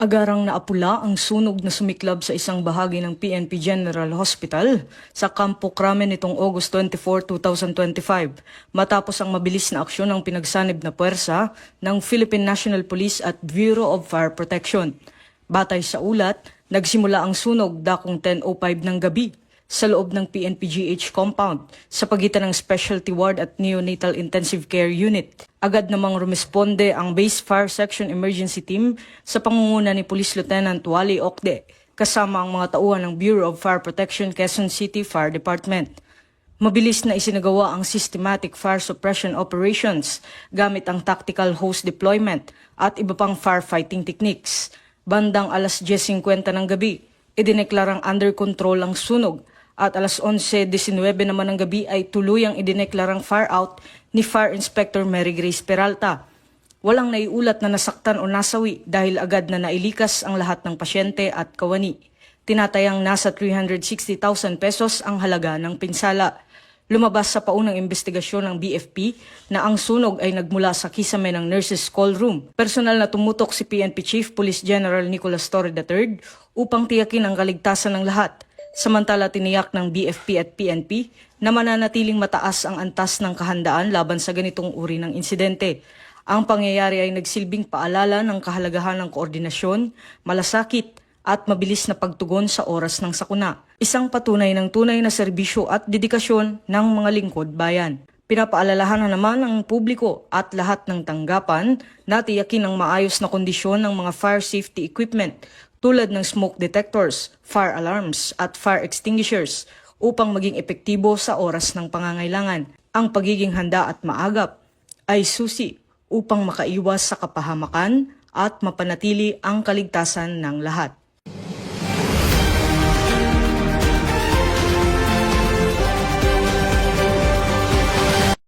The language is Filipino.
Agarang naapula ang sunog na sumiklab sa isang bahagi ng PNP General Hospital sa Campo Crame nitong August 24, 2025 matapos ang mabilis na aksyon ng pinagsanib na puwersa ng Philippine National Police at Bureau of Fire Protection. Batay sa ulat, nagsimula ang sunog dakong 10:05 ng gabi sa loob ng PNP-GH compound sa pagitan ng Specialty Ward at Neonatal Intensive Care Unit. Agad namang rumisponde ang Base Fire Section Emergency Team sa pangunguna ni Police Lieutenant Wally Ocde kasama ang mga tauhan ng Bureau of Fire Protection Quezon City Fire Department. Mabilis na isinagawa ang systematic fire suppression operations gamit ang tactical hose deployment at iba pang firefighting techniques. Bandang alas 10:50 ng gabi, idineklarang under control ang sunog at alas 11:19 naman ng gabi ay tuluyang idineklarang fire out ni Fire Inspector Mary Grace Peralta. Walang naiulat na nasaktan o nasawi dahil agad na nailikas ang lahat ng pasyente at kawani. Tinatayang nasa 360,000 pesos ang halaga ng pinsala. Lumabas sa paunang investigasyon ng BFP na ang sunog ay nagmula sa kisame ng nurses' call room. Personal na tumutok si PNP Chief Police General Nicolas Torre III upang tiyakin ang kaligtasan ng lahat. Samantala tiniyak ng BFP at PNP na mananatiling mataas ang antas ng kahandaan laban sa ganitong uri ng insidente. Ang pangyayari ay nagsilbing paalala ng kahalagahan ng koordinasyon, malasakit at mabilis na pagtugon sa oras ng sakuna. Isang patunay ng tunay na serbisyo at dedikasyon ng mga lingkod bayan. Pinapaalalahan naman ng publiko at lahat ng tanggapan na tiyakin ang maayos na kondisyon ng mga fire safety equipment tulad ng smoke detectors, fire alarms at fire extinguishers upang maging epektibo sa oras ng pangangailangan. Ang pagiging handa at maagap ay susi upang makaiwas sa kapahamakan at mapanatili ang kaligtasan ng lahat.